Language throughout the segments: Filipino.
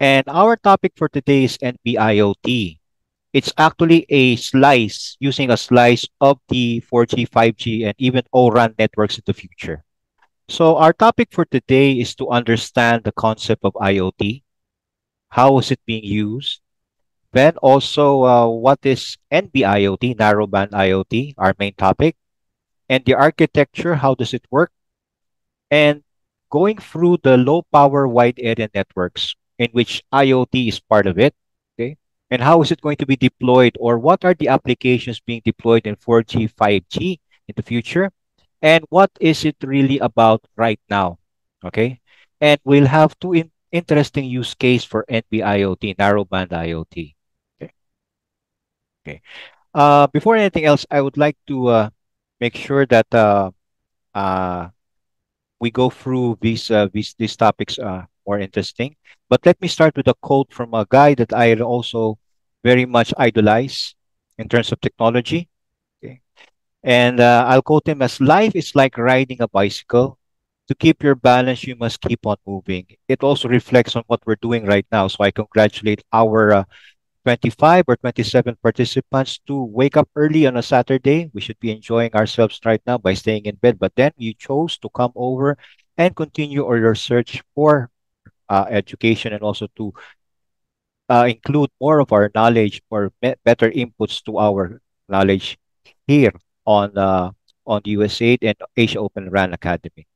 And our topic for today is NB-IoT. It's actually a slice, using a slice of the 4G, 5G, and even O-RAN networks in the future. So our topic for today is to understand the concept of IoT. How is it being used? Then also, what is NB-IoT, narrowband IoT, our main topic, and the architecture, how does it work? And going through the low power wide area networks in which IoT is part of it, okay? And how is it going to be deployed, or what are the applications being deployed in 4G, 5G in the future? And what is it really about right now? Okay. And we'll have two interesting use case for NB-IoT, narrowband IoT. Okay. Okay. Before anything else, I would like to make sure that uh, we go through these topics more interesting. But let me start with a quote from a guy that I also very much idolize in terms of technology. Okay. And I'll quote him as, life is like riding a bicycle. To keep your balance, you must keep on moving. It also reflects on what we're doing right now. So I congratulate our 25 or 27 participants to wake up early on a Saturday. We should be enjoying ourselves right now by staying in bed, but then you chose to come over and continue or your search for education, and also to include more of our knowledge or better inputs to our knowledge here on the USA and Asia Open RAN Academy.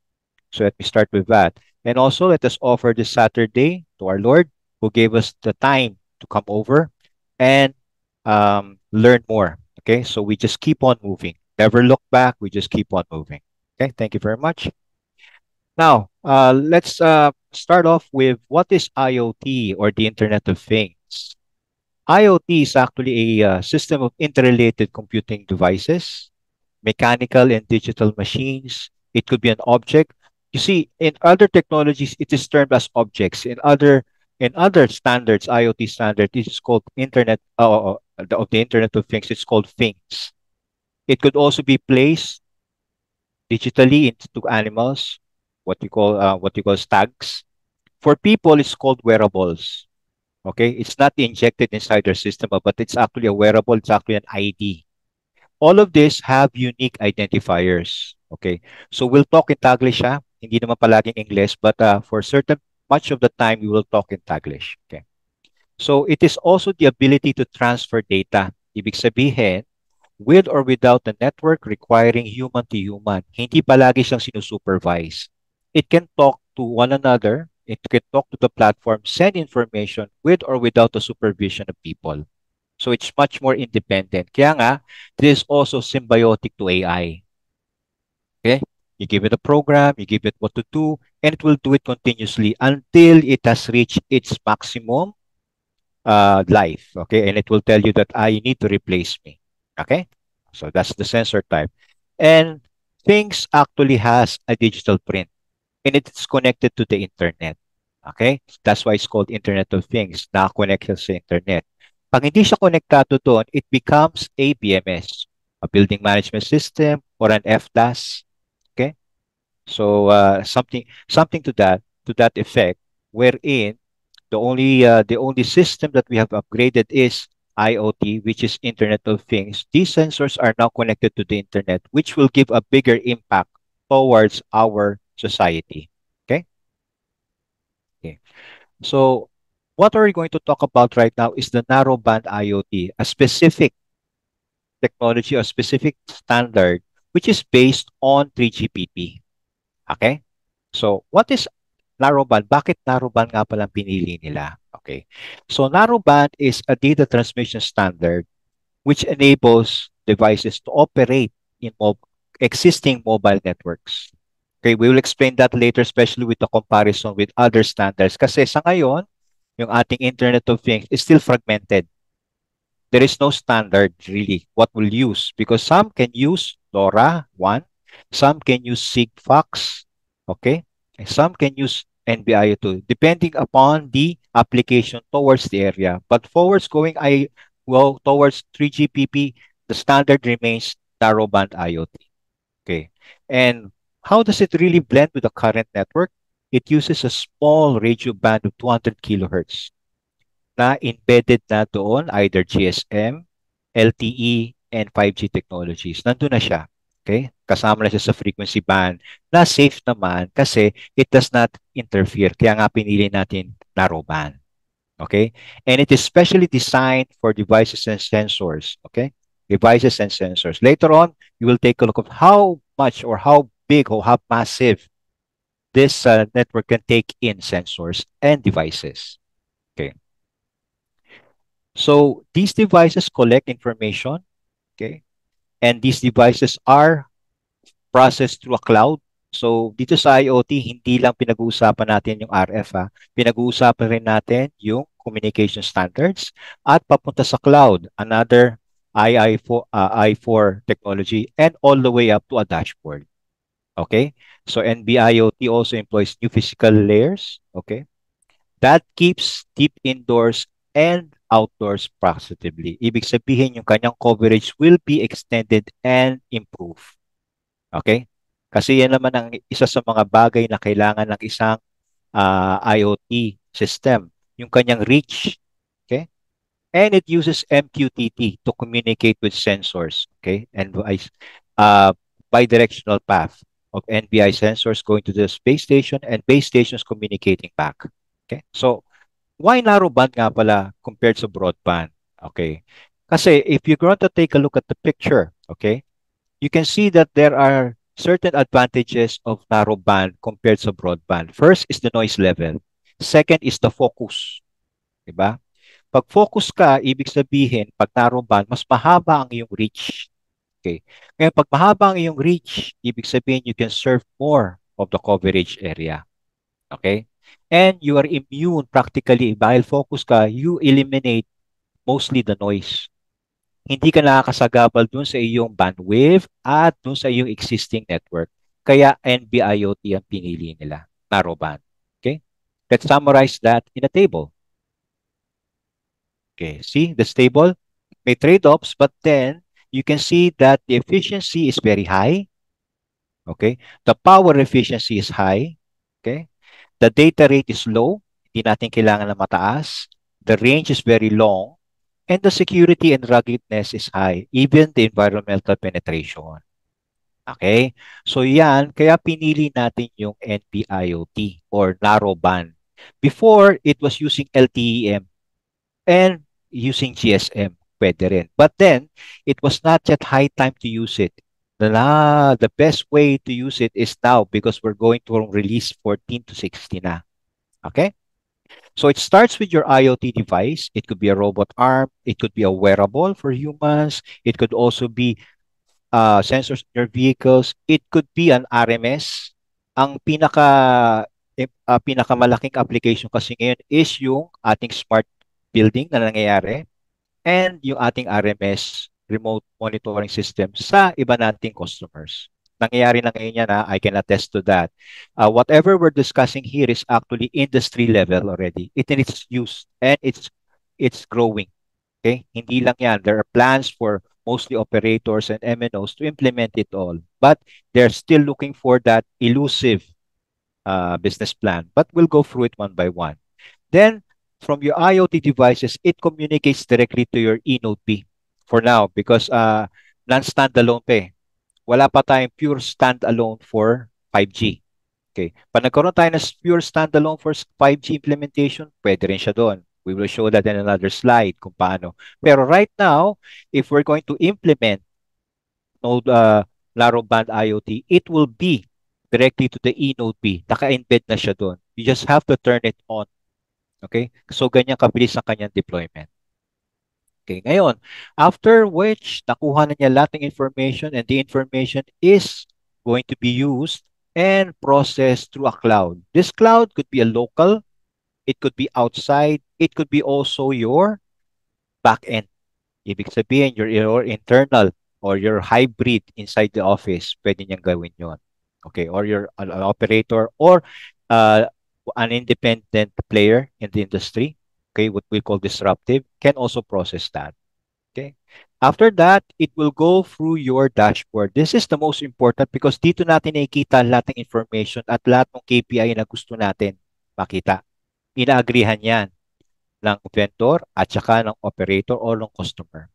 So let me start with that. And also let us offer this Saturday to our Lord who gave us the time to come over and learn more. Okay, so we just keep on moving. Never look back. We just keep on moving. Okay, thank you very much. Now, let's start off with what is IoT, or the Internet of Things. IoT is actually a system of interrelated computing devices, mechanical and digital machines. It could be an object. You see, in other technologies, it is termed as objects. In other standards, IoT standard, it is called Internet of the Internet of Things. It's called things. It could also be placed digitally into animals, what you call tags. For people, it's called wearables. Okay, it's not injected inside their system, but it's actually a wearable. It's actually an ID. All of this have unique identifiers. Okay, so we'll talk in Taglish, ha? Hindi naman palaging English, but for certain much of the time we will talk in Taglish. Okay, so it is also the ability to transfer data. Ibig sabihin, with or without the network requiring human to human. Hindi palagi siyang sinusupervise. It can talk to one another. It can talk to the platform, send information with or without the supervision of people. So it's much more independent. Kaya nga, this is also symbiotic to AI. Okay? You give it a program, you give it what to do, and it will do it continuously until it has reached its maximum life. Okay? And it will tell you that I need to replace me. Okay? So that's the sensor type. And things actually has a digital print, and it's connected to the internet. Okay? That's why it's called Internet of Things, na-connected sa internet. Pag hindi siya konektado doon, it becomes a BMS, a building management system, or an FDAS. Okay? So something to that effect, wherein the only system that we have upgraded is IoT, which is Internet of Things. These sensors are now connected to the internet, which will give a bigger impact towards our society. Okay? Okay. So what are we going to talk about right now is the narrowband IoT, a specific technology or specific standard which is based on 3GPP. Okay? So what is narrowband? Bakit narrowband nga palang pinili nila? Okay. So narrowband is a data transmission standard which enables devices to operate in existing mobile networks. Okay, we will explain that later, especially with the comparison with other standards. Kasi sa ngayon, yung ating Internet of Things is still fragmented. There is no standard really what we'll use, because some can use LoRa 1, some can use Sigfox, okay, and some can use NB-IoT, depending upon the application towards the area. But forwards going, I well towards 3GPP, the standard remains narrowband IoT. Okay, and how does it really blend with the current network? It uses a small radio band of 200 kilohertz. na embedded na doon, either GSM, LTE, and 5G technologies. Nandun na siya. Okay? Kasama na siya sa frequency band na safe naman kasi it does not interfere. Kaya nga pinili natin narrowband. Okay? And it is specially designed for devices and sensors. Okay? Devices and sensors. Later on, you will take a look at how much or how big or how massive this network can take in sensors and devices. Okay. So these devices collect information. Okay. And these devices are processed through a cloud. So dito sa IoT, hindi lang pinag-uusapan natin yung RF, ha. Pinag-uusapan rin natin yung communication standards at papunta sa cloud, another I4 technology, and all the way up to a dashboard. Okay? So NB-IoT also employs new physical layers. Okay? That keeps deep indoors and outdoors positively. Ibig sabihin, yung kanyang coverage will be extended and improved. Okay? Kasi yan naman ang isa sa mga bagay na kailangan ng isang IoT system. Yung kanyang reach. Okay? And it uses MQTT to communicate with sensors. Okay? And bidirectional path of NBI sensors going to the base station and base stations communicating back. Okay? So, why narrowband nga pala compared sa broadband? Okay. Kasi if you're going to take a look at the picture, okay, you can see that there are certain advantages of narrowband compared sa broadband. First is the noise level. Second is the focus. Diba? Pag focus ka, ibig sabihin, pag narrowband, mas mahaba ang iyong reach. Okay. Ngayon, pag mahaba ang iyong reach, ibig sabihin you can serve more of the coverage area. Okay? And you are immune practically. Dahil focus ka, you eliminate mostly the noise. Hindi ka nakakasagabal dun sa iyong bandwidth at dun sa iyong existing network. Kaya NB-IoT ang pinili nila, narrowband. Okay? Let's summarize that in a table. Okay, see this table? May trade-offs, but then you can see that the efficiency is very high. Okay? The power efficiency is high. Okay? The data rate is low. Hindi natin kailangan na mataas. The range is very long. And the security and ruggedness is high. Even the environmental penetration. Okay? So yan, kaya pinili natin yung NB-IoT or narrowband. Before, it was using LTE-M and using GSM. Pwede rin. But then, it was not yet high time to use it. The best way to use it is now because we're going to release 14 to 16 na. Okay? So it starts with your IoT device. It could be a robot arm. It could be a wearable for humans. It could also be sensors in your vehicles. It could be an RMS. Ang pinakamalaking application kasi ngayon is yung ating smart building na nangyayari and yung ating RMS, remote monitoring system, sa iba nating customers. Nangyayari na ngayon yan, I can attest to that. Whatever we're discussing here is actually industry level already. It in its use and it's growing. Okay? Hindi lang yan. There are plans for mostly operators and MNOs to implement it all. But they're still looking for that elusive business plan. But we'll go through it one by one. Then, from your IoT devices, it communicates directly to your eNodeB for now because non-standalone pa eh. Wala pa tayong pure standalone for 5G. Okay. Pag nagkaroon tayo ng pure standalone for 5G implementation, pwede rin siya doon. We will show that in another slide kung paano. Pero right now, if we're going to implement node narrowband IoT, it will be directly to the eNodeB. Naka-embed na siya doon. You just have to turn it on. Okay? So, ganyan kabilis ang kanyang deployment. Okay, ngayon, after which, nakuha na niya lahat ng information and the information is going to be used and processed through a cloud. This cloud could be a local, it could be outside, it could be also your backend. Ibig sabihin, your internal or your hybrid inside the office, pwede niyang gawin yon. Okay, or your an operator or an independent player in the industry, okay, what we call disruptive, can also process that. Okay. After that, it will go through your dashboard. This is the most important because dito natin nakikita lahat ng information at lahat ng KPI na gusto natin makita. Inaagrihan yan. ng vendor at saka ng operator o ng customer.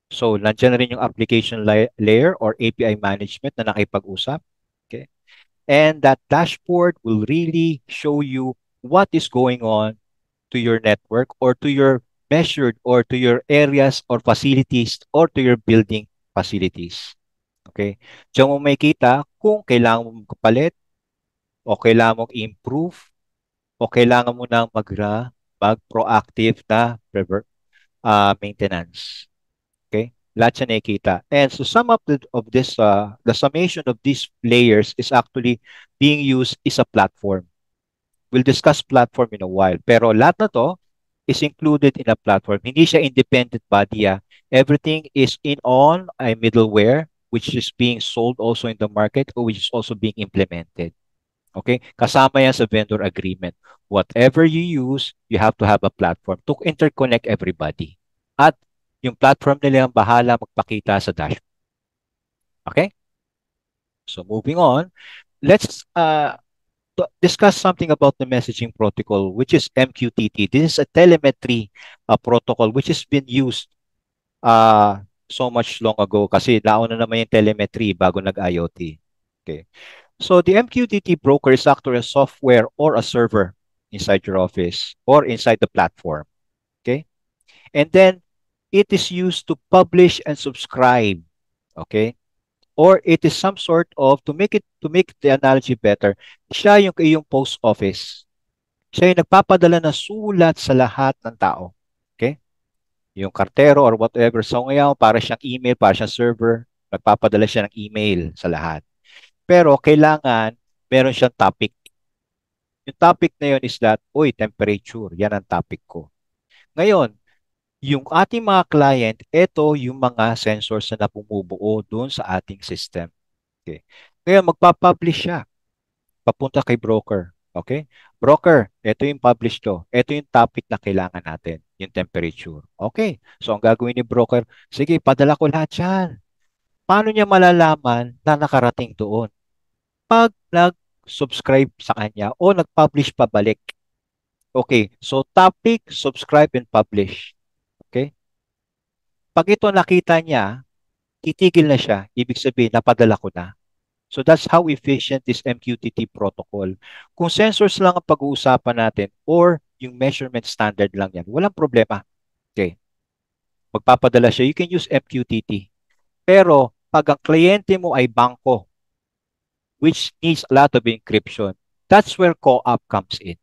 So, nandiyan na rin yung application layer or API management na nakipag-usap. Okay? And that dashboard will really show you what is going on to your network or to your measured or to your areas or facilities or to your building facilities. Okay? Diyan mo makita kung kailangan mo magpalit o kailangan mong improve o kailangan mo nang mag-proactive na maintenance. Okay? Lahat siya nakikita. And so some of this, the summation of these layers is actually being used is a platform. We'll discuss platform in a while. Pero lahat na to is included in a platform. Hindi siya independent body. Everything is in on a middleware which is being sold also in the market or which is also being implemented. Okay? Kasama yan sa vendor agreement. Whatever you use, you have to have a platform to interconnect everybody. At yung platform nila ang bahala magpakita sa dashboard. Okay? So moving on, let's discuss something about the messaging protocol, which is MQTT. This is a telemetry protocol which has been used uh, so much long ago kasi nauna naman yung telemetry bago nag-IoT. Okay. So the MQTT broker is actually a software or a server inside your office or inside the platform. Okay. And then it is used to publish and subscribe. Okay. Or it is some sort of, to make the analogy better, siya yung iyong post office. Siya yung nagpapadala ng sulat sa lahat ng tao. Okay? Yung kartero or whatever. So ngayon, para siyang email, para siyang server, nagpapadala siya ng email sa lahat. Pero kailangan, meron siyang topic. Yung topic na yun is that, uy, temperature, yan ang topic ko. Ngayon, yung ating mga client, ito yung mga sensors na pumubuo doon sa ating system. Okay. Ngayon, magpa-publish siya papunta kay broker. Okay? Broker, ito yung publish to. Ito yung topic na kailangan natin, yung temperature. Okay. So, ang gagawin ni broker, sige, padala ko lahat yan. Paano niya malalaman na nakarating doon? Pag nag-subscribe sa kanya o nag-publish pabalik. Okay. So, topic, subscribe, and publish. Okay? Pag ito nakita niya, titigil na siya. Ibig sabihin, napadala ko na. So that's how efficient this MQTT protocol. Kung sensors lang ang pag-uusapan natin or yung measurement standard lang yan, walang problema. Okay. Magpapadala siya. You can use MQTT. Pero pag ang kliyente mo ay bangko, which needs a lot of encryption, that's where co-op comes in.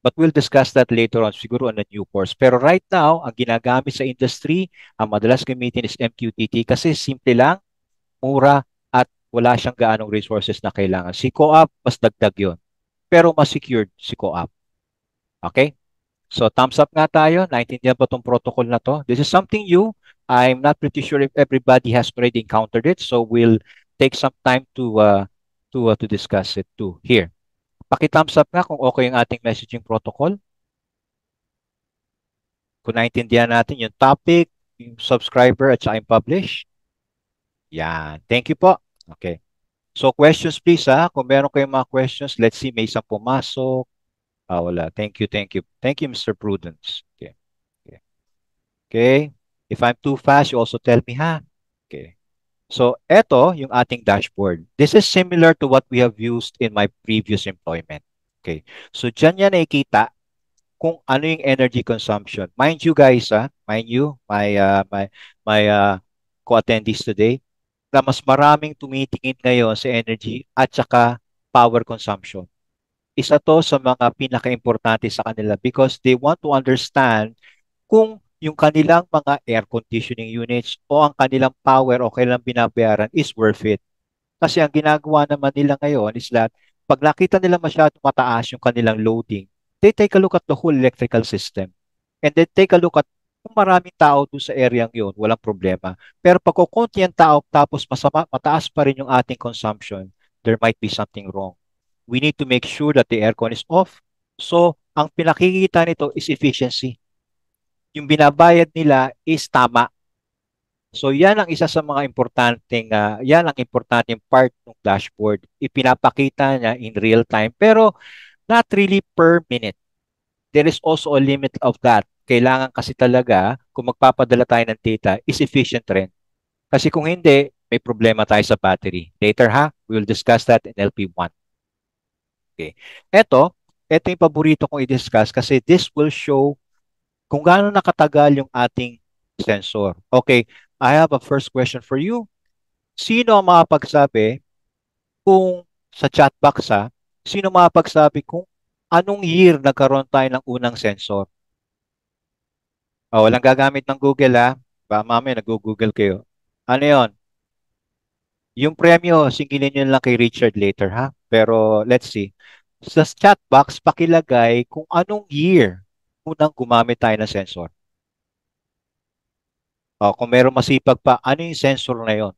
But we'll discuss that later on, siguro on a new course. Pero right now, ang ginagamit sa industry, ang madalas gamitin is MQTT kasi simple lang, mura, at wala siyang gaanong resources na kailangan. Si co-op, mas dagdag yun. Pero mas secured si co-op. Okay? So, thumbs up nga tayo. Naintindihan ba itong protocol na to? This is something new. I'm not pretty sure if everybody has already encountered it. So, we'll take some time to discuss it too here. Paki-thumbs up nga kung okay yung ating messaging protocol. Kung naintindihan natin yung topic, yung subscriber at saka yung publish. Yan. Thank you po. Okay. So questions please ha. Kung meron kayong mga questions, let's see, may isang pumasok. Wala. Thank you, thank you. Thank you, Mr. Prudence. Okay. Okay. Okay. If I'm too fast, you also tell me ha. Okay. So eto yung ating dashboard. This is similar to what we have used in my previous employment. Okay. So dyan yan nakikita kung ano yung energy consumption. Mind you guys, mind you, my co-attendees today, na mas maraming tumitingin ngayon sa energy at saka power consumption. Isa to sa mga pinaka-importante sa kanila because they want to understand kung yung kanilang mga air conditioning units o ang kanilang power o kailang binabayaran is worth it. Kasi ang ginagawa naman nila ngayon is that pag nakita nila masyadong mataas yung kanilang loading, they take a look at the whole electrical system. And then take a look at kung maraming tao doon sa area yun, walang problema. Pero pag kukunti ang tao tapos mataas pa rin yung ating consumption, there might be something wrong. We need to make sure that the aircon is off. So, ang pinakikita nito is efficiency. Yung binabayad nila is tama. So yan ang isa sa mga yan ang importanteng part ng dashboard. Ipinapakita niya in real time pero not really per minute. there is also a limit of that. Kailangan kasi talaga, kung magpapadala tayo ng data, is efficient rin. Kasi kung hindi, may problema tayo sa battery. Later ha, we will discuss that in LP1. Okay. Ito yung paborito kong i-discuss kasi this will show kung gaano nakatagal yung ating sensor. Okay, I have a first question for you. Sino ang makapagsabi kung sa chat box ha, sino makapagsabi kung anong year nagkaroon tayo ng unang sensor? Walang gagamit ng Google ha. Ba, mamaya nag-Google kayo. Ano yon? Yung premyo, singilin nyo lang kay Richard later ha. Pero let's see. Sa chat box, pakilagay kung anong year unang gumamit tayo ng sensor. Kung meron masipag pa, ano yung sensor na yon?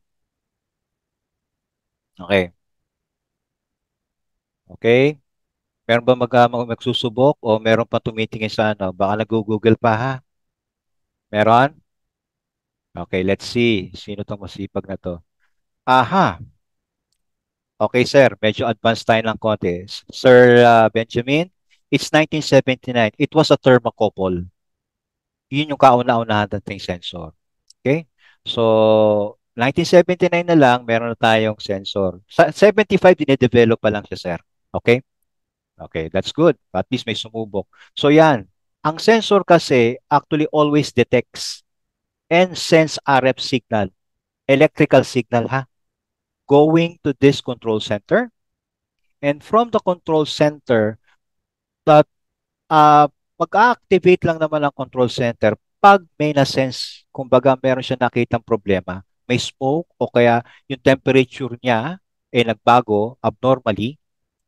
Okay. Okay? Meron ba magsusubok o meron pa tumitingin sa ano? Baka nag-Google pa ha? Meron? Okay, let's see. Sino tong masipag na to? Aha. Okay, sir. Medyo advanced tayo ng konti. Sir Benjamin, it's 1979. It was a thermocouple. Yun yung kauna-unahan dating sensor. Okay? So, 1979 na lang, meron na tayong sensor. Sa 75, dinedevelop pa lang siya, sir. Okay? Okay, that's good. At least may sumubok. So, yan. Ang sensor kasi actually always detects and sends RF signal, electrical signal, ha? Going to this control center. And from the control center, that uh, mag-activate lang naman ang control center pag may na-sense, kumbaga meron siya nakitang problema, may smoke o kaya yung temperature niya ay nagbago abnormally,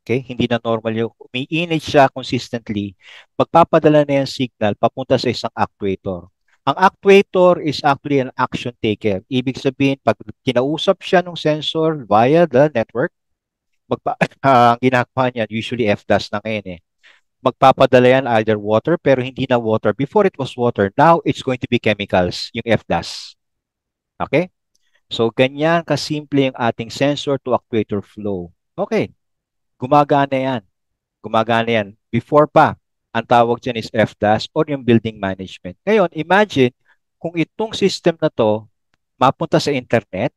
okay? Hindi na normal yung umiinit siya consistently, magpapadala na yung signal papunta sa isang actuator. Ang actuator is actually an action taker. Ibig sabihin, pag kinausap siya ng sensor via the network, ang ginagawa niya, usually FDAS na ngayon magpapadala yan either water pero hindi na water. Before it was water, now it's going to be chemicals, yung FDAS. Okay? So, ganyan kasimple yung ating sensor to actuator flow. Okay. Gumagana yan. Gumagana yan. Before pa, ang tawag dyan is FDAS or yung building management. Ngayon, imagine kung itong system na to mapunta sa internet,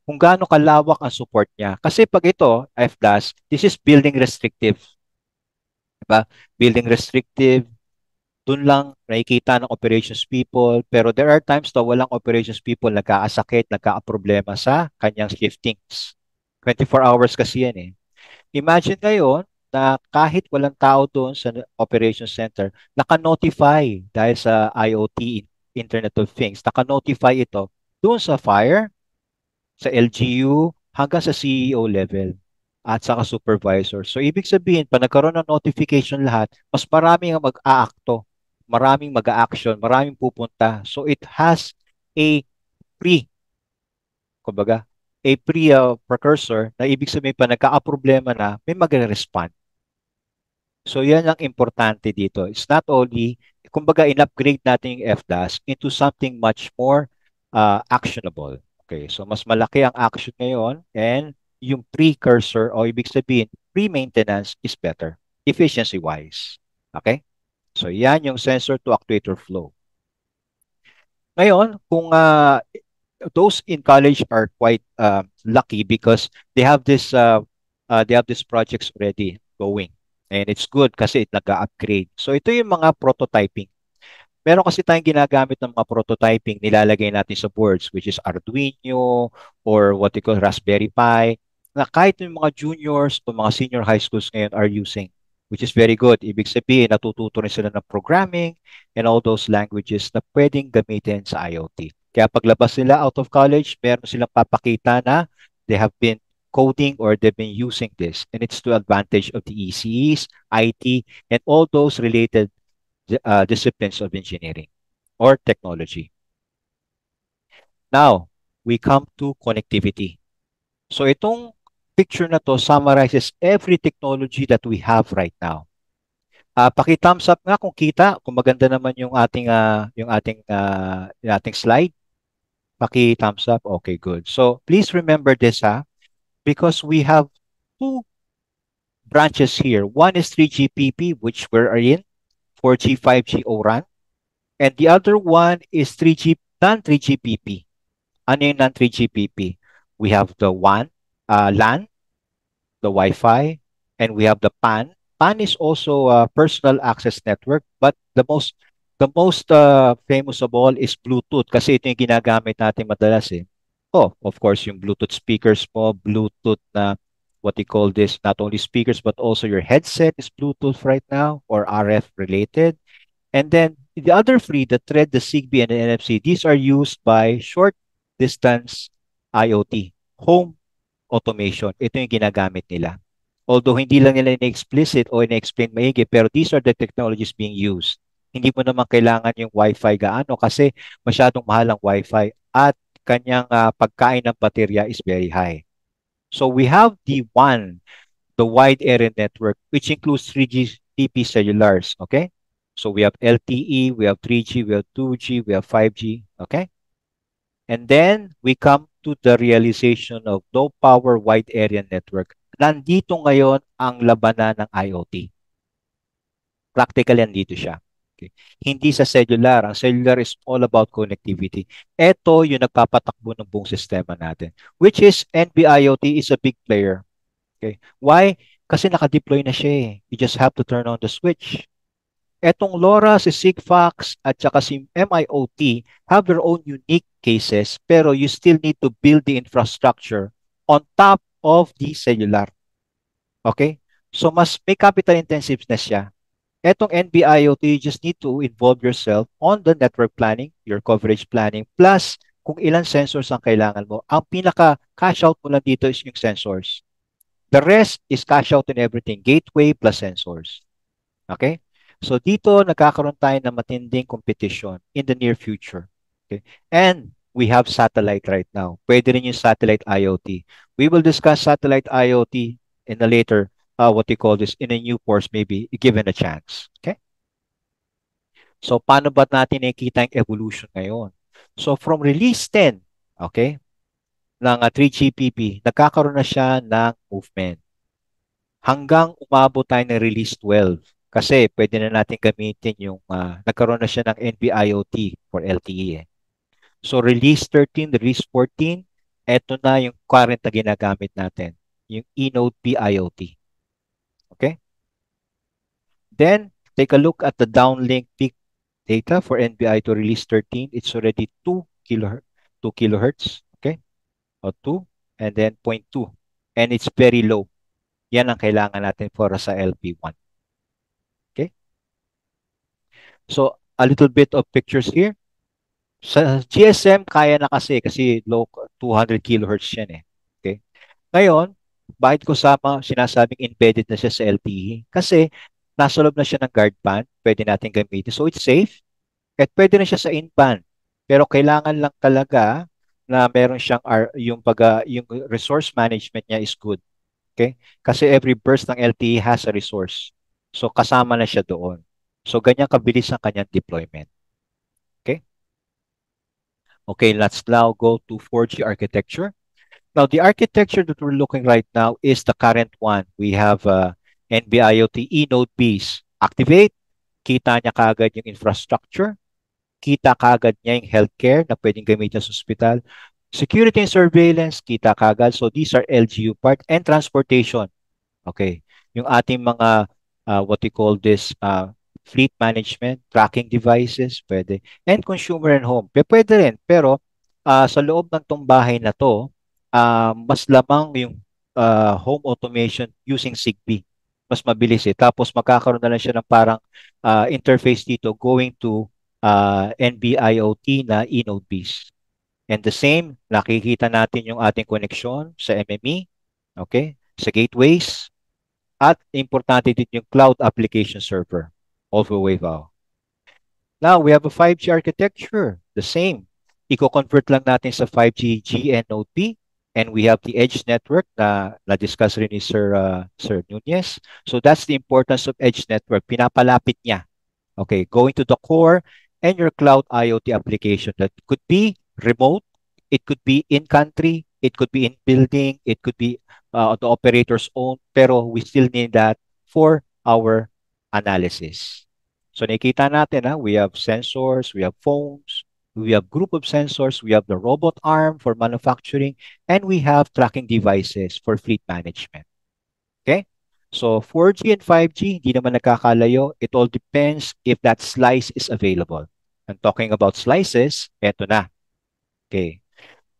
kung gaano kalawak ang support niya. Kasi pag ito, FDAS, this is building restrictive. Diba? Building restrictive, dun lang nakikita ng operations people. Pero there are times na walang operations people nagkakasakit, nagkakaproblema sa kanyang shiftings. 24 hours kasi yan eh. Imagine ngayon na kahit walang tao doon sa operations center, naka-notify dahil sa IoT, Internet of Things, naka-notify ito doon sa fire, sa LGU, hanggang sa CEO level at saka supervisor. So, ibig sabihin, pag nagkaroon ng notification lahat, mas maraming ang mag-aakto, maraming mag-a-action, maraming pupunta. So, it has a pre, kumbaga, a pre-precursor na ibig sabihin pa nagka-problema na may magre-respond. So, yan ang importante dito. It's not only, kumbaga, in-upgrade natin yung FDAS into something much more actionable. Okay, so mas malaki ang action ngayon and yung precursor o ibig sabihin, pre-maintenance is better, efficiency-wise. Okay? So, yan yung sensor to actuator flow. Ngayon, kung those in college are quite lucky because they have these projects already going. And it's good kasi nag-upgrade. So, ito yung mga prototyping. Meron kasi tayong ginagamit ng mga prototyping, nilalagay natin sa boards, which is Arduino or what they call Raspberry Pi, na kahit yung mga juniors o mga senior high schools ngayon are using, which is very good. Ibig sabihin, natututo rin sila ng programming and all those languages na pwedeng gamitin sa IoT. Kaya paglabas nila out of college, meron silang papakita na they have been coding or they've been using this. And it's to advantage of the ECEs, IT, and all those related disciplines of engineering or technology. Now, we come to connectivity. So itong picture na to summarizes every technology that we have right now. Paki-thumbs up nga kung kita, kung maganda naman yung ating slide. Paki-thumbs up. Okay, good. So please remember this because we have two branches here. One is 3GPP, which we're in 4G, 5G O-RAN. And the other one is 3G, non-3GPP. Ano yung non-3GPP? We have the WAN, LAN, the Wi-Fi, and we have the PAN. PAN is also a personal access network, but the most famous of all is Bluetooth kasi ito yung ginagamit natin madalas eh. Oh, of course, yung Bluetooth speakers mo, Bluetooth na what you call this, not only speakers but also your headset is Bluetooth right now or RF related. And then the other three, the Thread, the Zigbee, and the NFC, these are used by short distance IoT, home automation. Ito yung ginagamit nila. Although hindi lang nila in-explicit o in-explain maigi, pero these are the technologies being used. Hindi mo naman kailangan yung Wi-Fi gaano kasi masyadong mahal ang Wi-Fi at kanyang pagkain ng baterya is very high. So we have the WAN, the wide area network, which includes 3GPP cellulars, okay? So we have LTE, we have 3G, we have 2G, we have 5G, okay? And then we come to the realization of low power wide area network. Nandito ngayon ang labanan ng IoT. Practically nandito siya. Okay. Hindi sa cellular. Ang cellular is all about connectivity. Ito yung nagpapatakbo ng buong sistema natin. Which is NB-IoT is a big player. Okay. Why? Kasi naka-deploy na siya eh. You just have to turn on the switch. Etong LoRa, si Sigfox, at saka si MIoT have their own unique cases, pero you still need to build the infrastructure on top of the cellular. Okay? So, mas may capital intensive na siya. Etong NB-IoT, you just need to involve yourself on the network planning, your coverage planning, plus kung ilan sensors ang kailangan mo. Ang pinaka-cash out mo lang dito is yung sensors. The rest is cash out in everything, gateway plus sensors. Okay? So dito nagkakaroon tayo ng matinding competition in the near future. Okay? And we have satellite right now. Pwede rin yung satellite IoT. We will discuss satellite IoT in a later, what we call this, in a new course maybe, given a chance. Okay? So paano ba natin nakikita yung evolution ngayon? So from release 10, okay, ng 3GPP, nagkakaroon na siya ng movement. Hanggang umabot tayo ng release 12. Kasi pwede na natin gamitin yung nagkaroon na siya ng NB-IoT for LTE. So release 13, release 14, eto na yung current na ginagamit natin, yung eNodeB IoT. Okay? Then, take a look at the downlink peak data for NB-IoT release 13. It's already 2 kilohertz, 2 kilohertz, okay? O 2, and then 0.2. And it's very low. Yan ang kailangan natin for sa LP1. Okay? So, a little bit of pictures here. Sa GSM, kaya na kasi low 200 kilohertz yan eh. Okay? Ngayon, bakit ko sinasabing embedded na siya sa LTE? Kasi nasa loob na siya ng guard band, pwede natin gamitin. So, it's safe. At pwede na siya sa in-band. Pero kailangan lang talaga na meron siyang yung resource management niya is good. Okay? Kasi every burst ng LTE has a resource. So, kasama na siya doon. So, ganyan kabilis ang kanyang deployment. Okay? Okay, let's now go to 4G architecture. Now, the architecture that we're looking right now is the current one. We have NB-IoT eNodeBs. Activate, kita niya kaagad yung infrastructure. Kita kaagad niya yung healthcare na pwedeng gamitin sa hospital. Security and surveillance, kita kaagad. So, these are LGU part and transportation. Okay. Yung ating mga, what we call this, fleet management, tracking devices, pwede. And consumer and home, pwede rin. Pero sa loob ng tong bahay na to, mas lamang yung home automation using Zigbee. Mas mabilis eh. Tapos magkakaroon na lang siya ng parang interface dito going to NB-IoT na eNodeBs. And the same, nakikita natin yung ating connection sa MME, okay, sa gateways, at importante din yung cloud application server. Also wave out. Now, we have a 5G architecture. The same. Iko-convert lang natin sa 5G GNOD, and we have the edge network na na-discuss rin ni Sir Nunez. So that's the importance of edge network. Pinapalapit niya. Okay, going to the core and your cloud IoT application that could be remote, it could be in country, it could be in building, it could be the operator's own, pero we still need that for our analysis. So nakita natin, we have sensors, we have phones, we have group of sensors, we have the robot arm for manufacturing, and we have tracking devices for fleet management. Okay? So 4G and 5G, hindi naman nagkakalayo. It all depends if that slice is available. And talking about slices, eto na. Okay.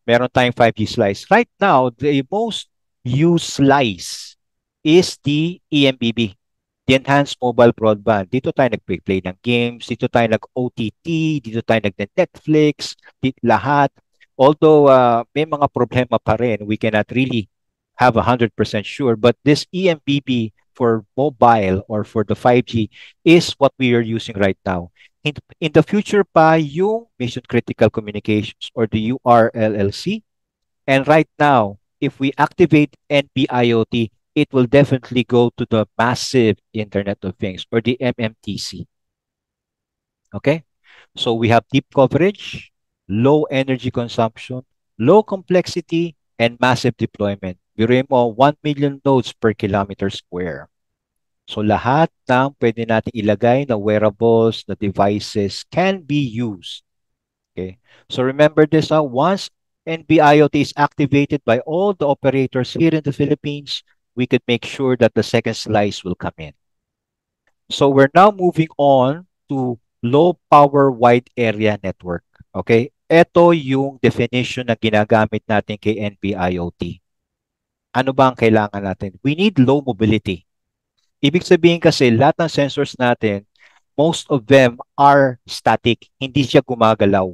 Meron tayong 5G slice. Right now, the most used slice is the EMBB, the Enhanced Mobile Broadband. Dito tayo nag-play ng games, dito tayo nag-OTT, dito tayo nag-Netflix, lahat. Although may mga problema pa rin, we cannot really have 100% sure, but this EMBB for mobile or for the 5G is what we are using right now. In the future pa, yung mission critical communications or the URLLC. And right now, if we activate NB-IoT, it will definitely go to the massive Internet of Things or the MMTC. Okay? So we have deep coverage, low energy consumption, low complexity, and massive deployment. Biruin mo, 1 million nodes per kilometer square. So lahat ng pwede natin ilagay na wearables, na devices can be used. Okay. So remember this, once NB-IoT is activated by all the operators here in the Philippines, we could make sure that the second slice will come in. So we're now moving on to low power wide area network. Okay? Ito yung definition na ginagamit natin kay NB-IoT. Ano ba ang kailangan natin? We need low mobility. Ibig sabihin kasi lahat ng sensors natin, most of them are static. Hindi siya gumagalaw.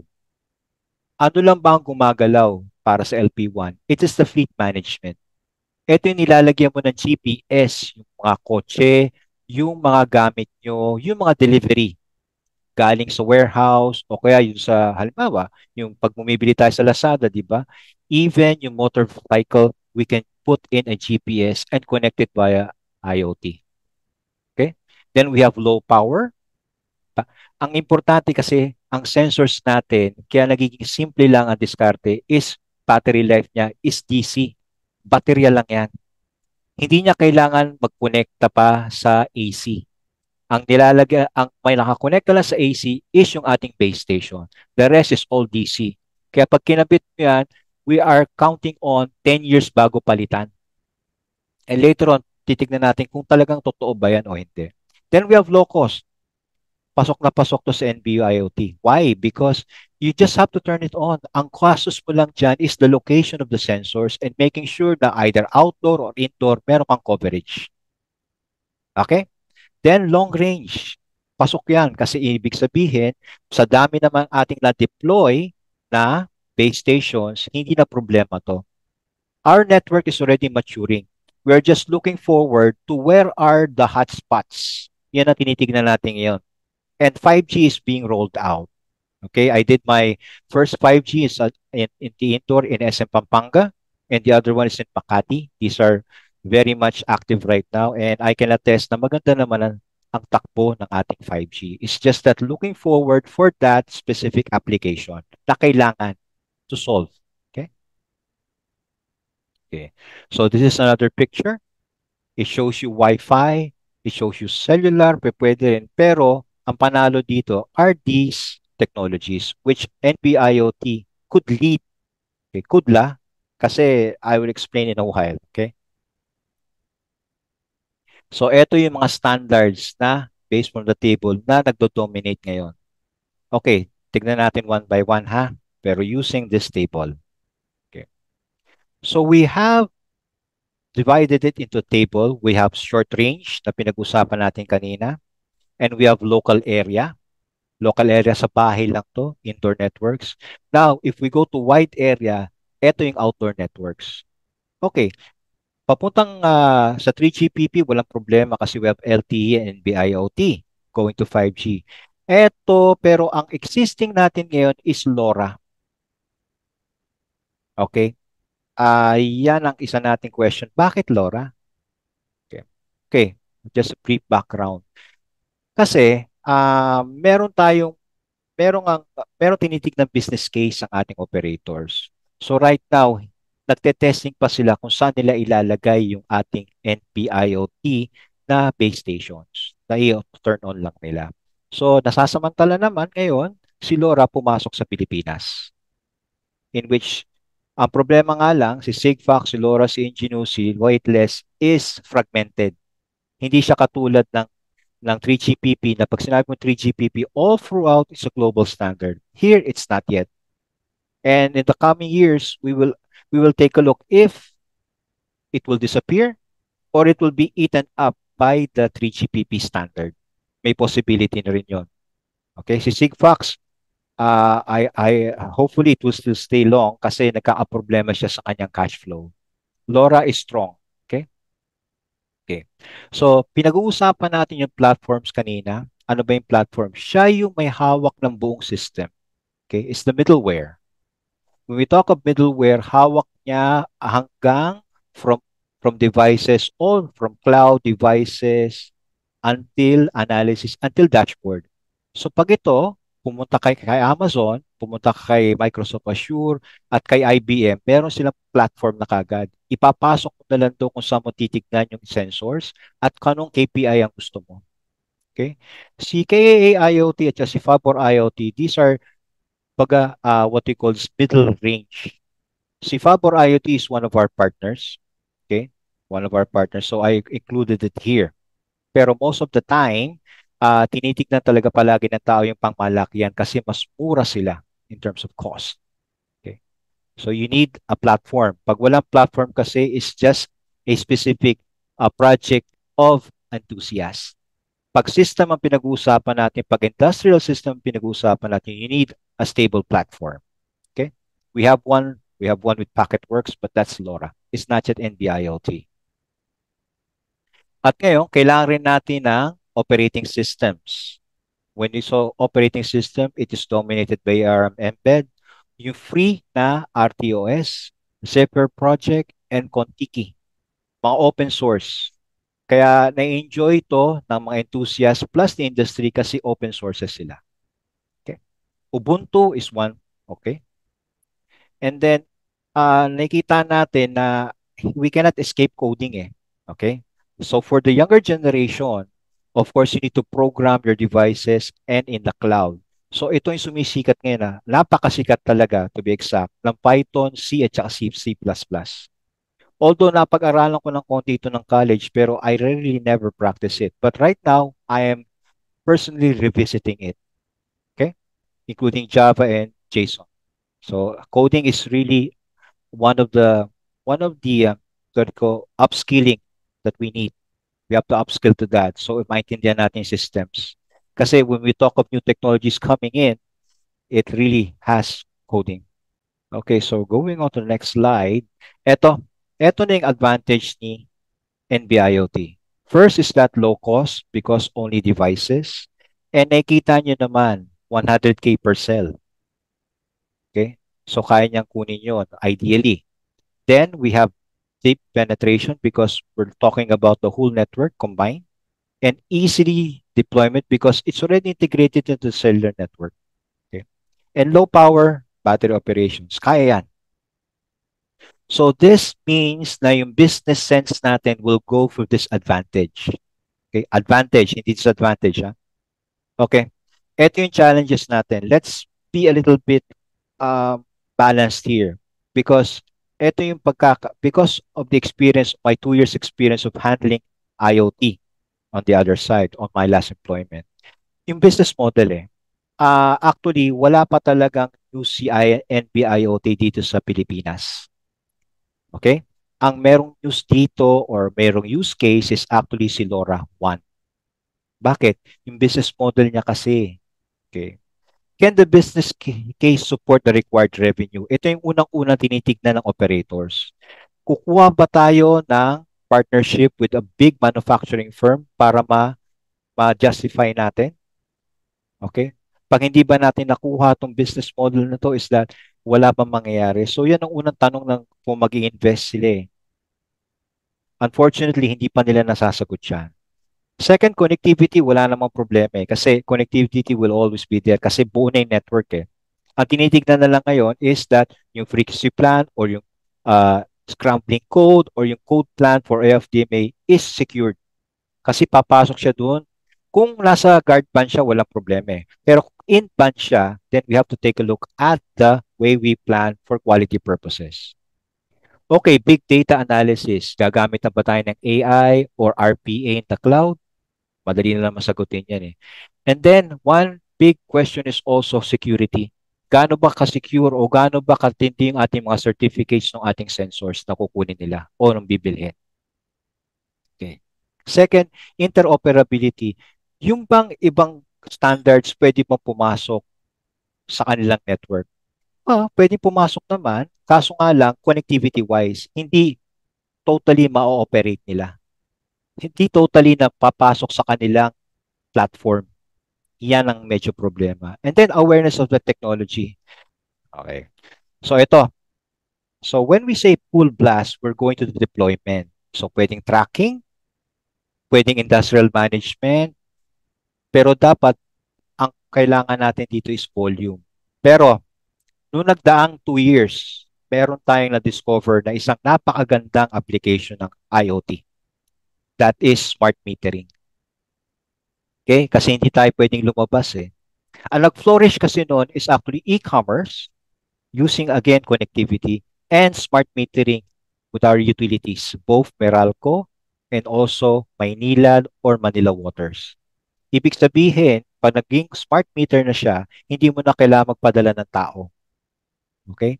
Ano lang ba ang gumagalaw para sa LP1? It is the fleet management. Ito yung nilalagyan mo ng GPS, yung mga kotse, yung mga gamit nyo, yung mga delivery galing sa warehouse o kaya yung sa, halimbawa, yung pag bumibili tayo sa Lazada, di ba? Even yung motorcycle, we can put in a GPS and connect it via IoT. Okay? Then we have low power. Ang importante kasi, ang sensors natin, kaya nagiging simple lang ang diskarte is battery life niya is DC. Baterya lang yan. Hindi niya kailangan magkonekta pa sa AC. Ang nilalagay, ang may nakakonekta lang sa AC is yung ating base station. The rest is all DC. Kaya pag kinabit mo yan, we are counting on 10 years bago palitan. And later on, titignan natin kung talagang totoo ba yan o hindi. Then we have low cost. Pasok na pasok to sa NB-IoT. Why? Because you just have to turn it on. Ang kasus mo lang dyan is the location of the sensors and making sure na either outdoor or indoor, meron kang coverage. Okay? Then long range. Pasok yan kasi ibig sabihin, sa dami naman ating na-deploy na base stations, hindi na problema to. Our network is already maturing. We're just looking forward to where are the hotspots. Yan ang tinitignan natin ngayon. And 5G is being rolled out. Okay, I did my first 5G is in the indoor in SM Pampanga, and the other one is in Makati. These are very much active right now, and I can attest na maganda naman ang takbo ng ating 5G. It's just that looking forward for that specific application na kailangan to solve. Okay? Okay. So this is another picture. It shows you Wi-Fi, it shows you cellular, pwede rin. Pero ang panalo dito are these technologies which NB-IoT could lead. Okay, could la, kasi I will explain in a while. Okay? So ito yung mga standards na based from the table na nagdo-dominate ngayon. Okay, tignan natin one by one ha, pero using this table. Okay. So we have divided it into table. We have short range na pinag-usapan natin kanina. And we have local area. Local area sa bahay lang to, indoor networks. Now, if we go to wide area, ito yung outdoor networks. Okay, papuntang sa 3GPP, walang problema kasi we have LTE and NB-IoT going to 5G. Ito, pero ang existing natin ngayon is LoRa. Okay? Yan ang isa nating question. Bakit LoRa? Okay. Okay, just a brief background. Kasi, merong tinitignan business case ang ating operators. So right now, nagte-testing pa sila kung saan nila ilalagay yung ating NB-IoT na base stations na i-turn on lang nila. So, nasasamantala naman ngayon, si LoRa pumasok sa Pilipinas. In which, ang problema nga lang, si Sigfox, si LoRa, si Ingenuity, Whiteless is fragmented. Hindi siya katulad ng 3GPP na pag sinabi mo 3GPP, all throughout is a global standard. Here, it's not yet. And in the coming years, we will take a look if it will disappear or it will be eaten up by the 3GPP standard. May possibility na rin yun. Okay, si Sigfox, I hopefully it will still stay long kasi nagkaka-problema siya sa kanyang cash flow. LoRa is strong. Okay? Okay. So, pinag-uusapan natin yung platforms kanina. Ano ba yung platform? Siya yung may hawak ng buong system. Okay? It's the middleware. When we talk of middleware, hawak niya hanggang from from devices, all from cloud devices until analysis, until dashboard. So pag ito, pumunta kay Amazon, pumunta kay Microsoft Azure, at kay IBM, meron silang platform na kagad. Ipapasok mo na lang doon kung saan mo titignan yung sensors at kanong KPI ang gusto mo. Okay? Si KAA IoT at si Fabor IoT, these are what we call middle range. Si Fabor IoT is one of our partners. Okay? One of our partners. So I included it here. Pero most of the time, tinitignan talaga palagi ng tao yung pangmalakihan kasi mas mura sila in terms of cost. Okay? So you need a platform. Pag walang platform kasi, it's just a specific project of enthusiasts. Pag system ang pinag-uusapan natin, pag industrial system ang pinag-uusapan natin, you need a stable platform. Okay? We have one with Packetworks, but that's LoRa. It's not yet NB-IoT. At ngayon, kailangan rin natin ng operating systems. When you saw operating system, it is dominated by ARM Embed, yung free na RTOS, Zephyr Project, and Contiki. Mga open source. Kaya na-enjoy ito ng mga enthusiasts plus the industry kasi open sources sila. Okay? Ubuntu is one. Okay? And then, nakita natin na we cannot escape coding eh. Okay? So for the younger generation, of course, you need to program your devices and in the cloud. So ito yung sumisikat ngayon na napakasikat talaga, to be exact, ng Python, C at saka C++. Although napag-aralan ko ng konti ito ng college, pero I really never practice it. But right now, I am personally revisiting it. Okay? Including Java and JSON. So coding is really one of the what ko upskilling that we need. We have to upskill to that. So maintindihan natin yung systems. Kasi when we talk of new technologies coming in, it really has coding. Okay, so going on to the next slide. Ito na yung advantage ni NB-IoT. First is that low cost because only devices. And nakikita nyo naman, 100K per cell. Okay? So kaya niyang kunin yun, ideally. Then we have deep penetration because we're talking about the whole network combined, and easily deployment because it's already integrated into the cellular network. Okay? And low power battery operations. Kaya yan. So this means na yung business sense natin will go for this advantage. Okay? Advantage, hindi disadvantage. Ha? Okay? Ito yung challenges natin. Let's be a little bit balanced here because ito yung because of the experience, my 2 years experience of handling IoT on the other side, on my last employment. Yung business model actually wala pa talagang UCI NB-IoT dito sa Pilipinas. Okay? Ang merong use dito or merong use case is actually si LoRa 1. Bakit? Yung business model niya kasi. Okay? Can the business case support the required revenue? Ito yung unang-unang tinitignan ng operators. Kukuha ba tayo ng partnership with a big manufacturing firm para ma-justify natin? Okay? Pag hindi ba natin nakuha itong business model na to is that wala pa mangyayari. So yan ang unang tanong ng kung mag-i-invest sila eh. Unfortunately, hindi pa nila nasasagot yan. Second, connectivity, wala namang problema eh. Kasi connectivity will always be there kasi buo na yung network eh. Ang tinitignan na lang ngayon is that yung frequency plan or yung scrambling code or yung code plan for AFDMA is secured. Kasi papasok siya doon Kung nasa guard band siya, walang problema eh. Pero kung in band siya, then we have to take a look at the way we plan for quality purposes. Okay, big data analysis. Gagamit na ba tayo ng AI or RPA in the cloud? Madali na naman sagutin yan eh. And then, one big question is also security. Gaano ba ka-secure o gaano ba katindi yung ating mga certificates ng ating sensors na kukunin nila o nung bibilhin? Okay. Second, interoperability. Yung bang ibang standards pwede pang pumasok sa kanilang network? Pwede pumasok naman. Kaso nga lang, connectivity-wise, hindi totally ma-ooperate nila. Hindi totally na papasok sa kanilang platform. Yan ang medyo problema. And then awareness of the technology. Okay. So ito. So when we say full blast, we're going to the deployment. So pwedeng tracking, pwedeng industrial management, pero dapat ang kailangan natin dito is volume. Pero noong nagdaang 2 years, meron tayong na-discover na isang napakagandang application ng IoT. That is smart metering. Okay? Kasi hindi tayo pwedeng lumabas eh. Ang nag-flourish kasi noon is actually e-commerce using again connectivity and smart metering with our utilities, both Meralco and also Maynilad or Manila Waters. Ibig sabihin, pag naging smart meter na siya, hindi mo na kailangan magpadala ng tao. Okay?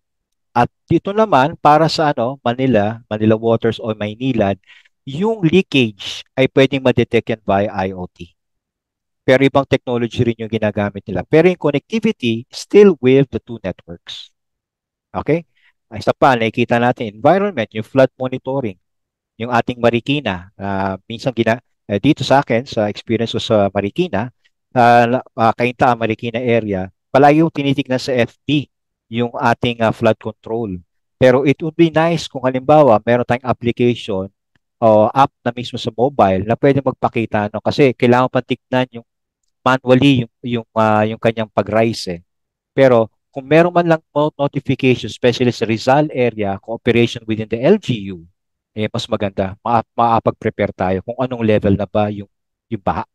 At dito naman, para sa Manila Waters o Maynilad, yung leakage ay pwedeng ma-detect yan via IoT. Pero ibang technology rin yung ginagamit nila. Pero yung connectivity, still with the two networks. Okay? Isa pa, nakikita natin, environment, yung flood monitoring, yung ating Marikina. Minsan dito sa akin, sa experience ko sa Marikina, Cainta, Marikina area, palagi yung tinitignan sa FB yung ating flood control. Pero it would be nice kung halimbawa meron tayong application o app na mismo sa mobile na pwede magpakita kasi kailangan pa tignan yung manually yung kanyang pag-rise eh. Pero kung meron man lang notification, especially sa Rizal area, cooperation within the LGU, mas maganda. Makapag-prepare tayo kung anong level na ba yung baha.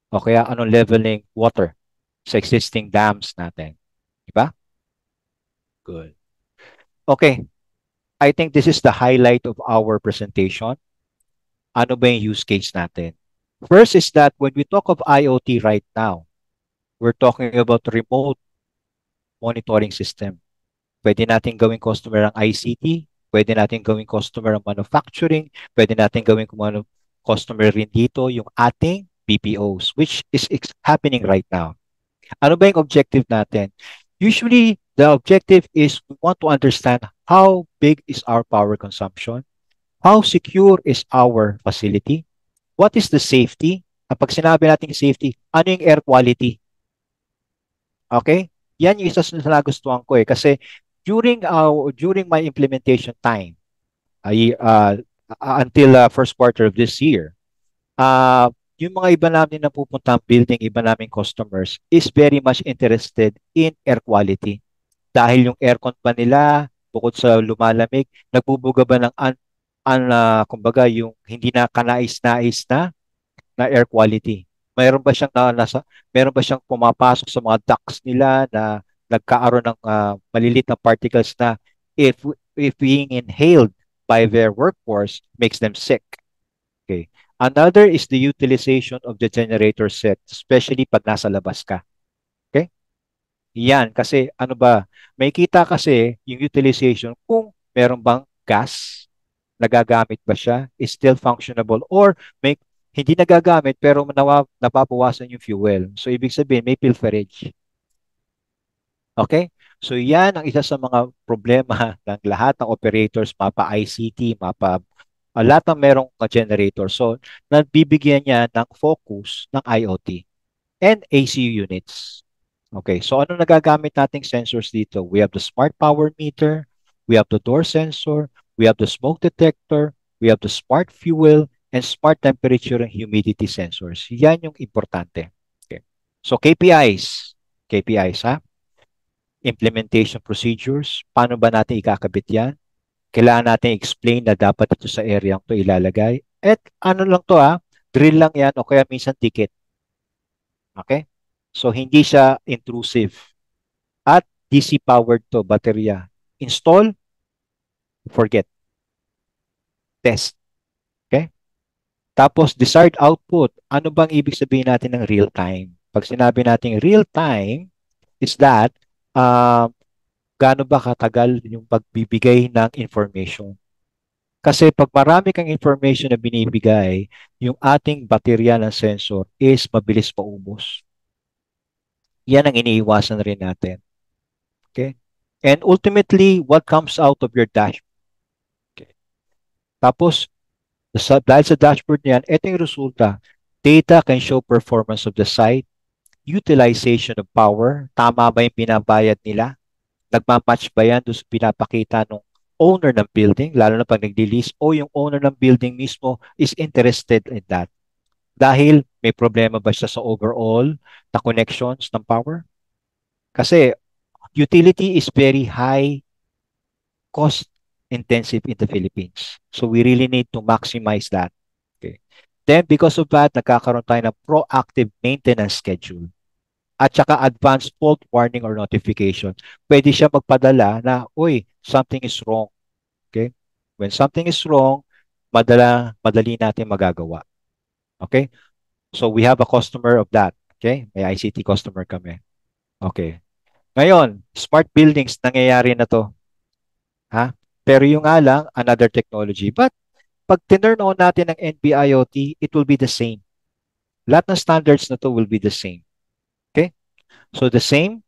O kaya anong level ng water sa existing dams natin. Diba? Good. Okay. I think this is the highlight of our presentation. Ano ba yung use case natin? First is that when we talk of IoT right now, we're talking about remote monitoring system. Pwede natin gawing customer ng ICT, pwede natin gawing customer ng manufacturing, pwede natin gawing customer rin dito yung ating BPOs, which is happening right now. Ano ba yung objective natin? Usually, the objective is we want to understand how big is our power consumption, how secure is our facility, what is the safety, kapag sinabi natin safety, ano yung air quality? Okay? Yan yung isa sa nagustuhan ko eh. Kasi during my implementation time, until first quarter of this year, yung mga iba namin na pupuntang building, iba naming customers is very much interested in air quality. Dahil yung aircon pa nila, bukod sa lumalamig, nagbubuga ba ng kumbaga yung hindi na kanais-nais na air quality. Mayroon ba siyang meron ba siyang pumapasok sa mga ducts nila na nagkaaroon ng malilit na particles na if being inhaled by their workforce makes them sick. Okay. Another is the utilization of the generator set, especially pag nasa labas ka. Okay? Yan, kasi ano ba, may kita kasi yung utilization kung meron bang gas, nagagamit ba siya, is still functionable, or hindi nagagamit pero nababawasan yung fuel. So, ibig sabihin, may pilferage. Okay? So, yan ang isa sa mga problema ng lahat ng operators, mapa ICT, lahat ng merong generator. So, nagbibigyan niya ng focus ng IoT and ACU units. Okay, so ano nagagamit nating sensors dito? We have the smart power meter, we have the door sensor, we have the smoke detector, we have the smart fuel, and smart temperature and humidity sensors. Yan yung importante. Okay. So KPIs ha? Implementation procedures, paano ba natin ikakabit yan? Kailangan natin explain na dapat ito sa area to ilalagay. At ano lang to drill lang yan o kaya minsan ticket. Okay? So, hindi siya intrusive. At DC-powered to, baterya. Install, forget, test. Okay? Tapos, desired output. Ano bang ibig sabihin natin ng real time? Pag sinabi natin real time, is that uh, gaano ba katagal yung pagbibigay ng information? Kasi pag marami kang information na binibigay, yung ating baterya ng sensor is mabilis maubos. Yan ang iniiwasan rin natin. Okay? And ultimately, what comes out of your dashboard? Okay. Tapos, dahil sa dashboard niyan, ito yung resulta. Data can show performance of the site, utilization of power, tama ba yung binabayad nila? Nagmamatch ba yan doon sa pinapakita ng owner ng building, lalo na pag nag-lease, o yung owner ng building mismo is interested in that? Dahil may problema ba siya sa overall na connections ng power? Kasi utility is very high cost intensive in the Philippines. So we really need to maximize that. Okay. Then because of that, nagkakaroon tayo ng proactive maintenance schedule at saka advanced fault warning or notification. Pwede siya magpadala na, uy, something is wrong. Okay? When something is wrong, madali natin magagawa. Okay? So we have a customer of that. Okay? May ICT customer kami. Okay. Ngayon, smart buildings, nangyayari na to. Ha? Pero yung nga lang, another technology. But pag tinurn on natin ng NB-IoT, it will be the same. Lahat ng standards na to will be the same. Okay? So the same.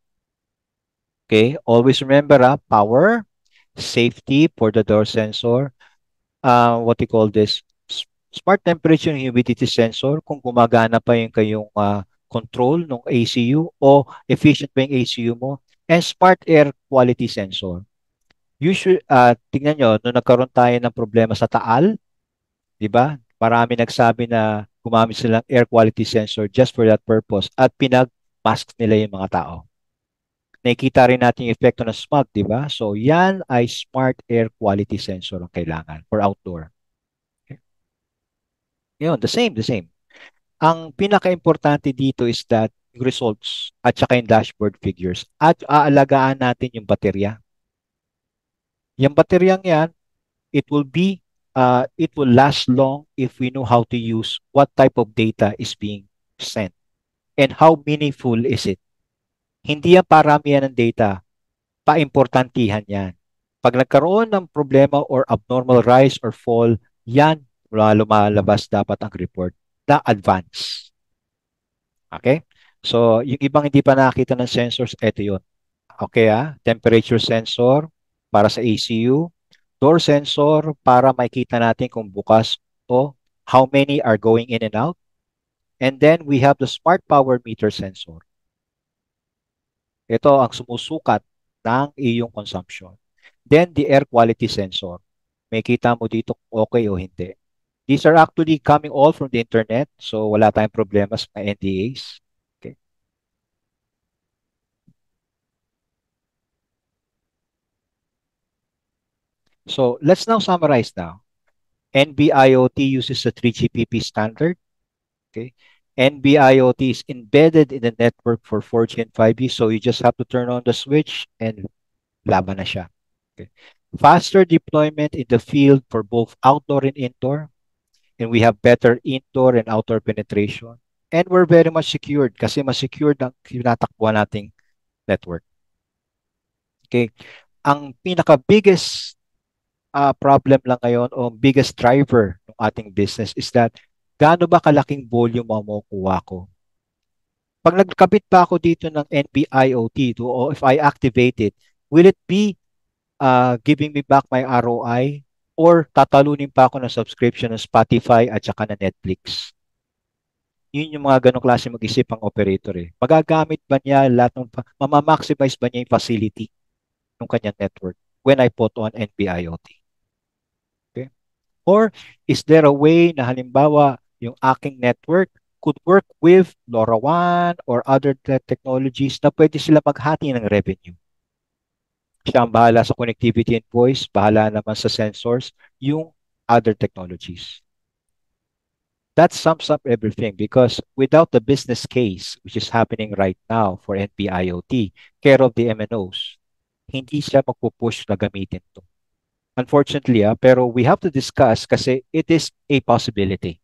Okay? Always remember, power, safety for the door sensor, what you call this, smart temperature and humidity sensor, kung gumagana pa yung kayong control ng ACU o efficient pa yung ACU mo, and smart air quality sensor. Usually, tingnan nyo, nung nagkaroon tayo ng problema sa Taal, di ba? Marami nagsabi na gumamit silang air quality sensor just for that purpose at pinag-mask nila yung mga tao. Nakikita rin natin yung epekto ng smog, di ba? So, yan ay smart air quality sensor ang kailangan for outdoor. Okay. Yun, the same. Ang pinaka-importante dito is that yung results at saka yung dashboard figures at aalagaan natin yung baterya. Yung bateryang yan, it will last long if we know how to use what type of data is being sent and how meaningful is it. Hindi yan paramihan ng data, paimportantihan yan. Pag nagkaroon ng problema or abnormal rise or fall, yan lumalabas dapat ang report na advance. Okay? So, yung ibang hindi pa nakakita ng sensors, ito yun. Okay, temperature sensor para sa ACU, door sensor para makita natin kung bukas o how many are going in and out. And then we have the smart power meter sensor. Ito ang sumusukat ng iyong consumption. Then the air quality sensor. May kita mo dito kung okay o hindi. These are actually coming all from the internet, so wala tayong problema sa NDAs. Okay. So let's now summarize now. NB-IoT uses the 3GPP standard. Okay. NB-IoT is embedded in the network for 4G and 5G, so you just have to turn on the switch and laban na siya. Okay. Faster deployment in the field for both outdoor and indoor. And we have better indoor and outdoor penetration. And we're very much secured kasi mas secured ang tinatakbuhan nating network. Okay. Ang pinaka-biggest problem lang ngayon o biggest driver ng ating business is that gaano ba kalaking volume ang makukuha ko? Pag nagkabit pa ako dito ng NB-IoT o if I activate it, will it be giving me back my ROI or tatalunin pa ako ng subscription ng Spotify at saka ng Netflix? Yun yung mga ganong klase mag-isip ang operator eh. Magagamit ba niya lahat ng, mamamaximize ba niya yung facility ng kanyang network when I put on NB-IoT? Okay? Or is there a way na halimbawa yung aking network could work with LoRaWAN or other technologies na pwede sila maghati ng revenue? Siya ang bahala sa connectivity and voice, bahala naman sa sensors, yung other technologies. that sums up everything because without the business case, which is happening right now for NB-IoT, care of the MNOs, hindi siya magpupush na gamitin to. Unfortunately, pero we have to discuss kasi it is a possibility.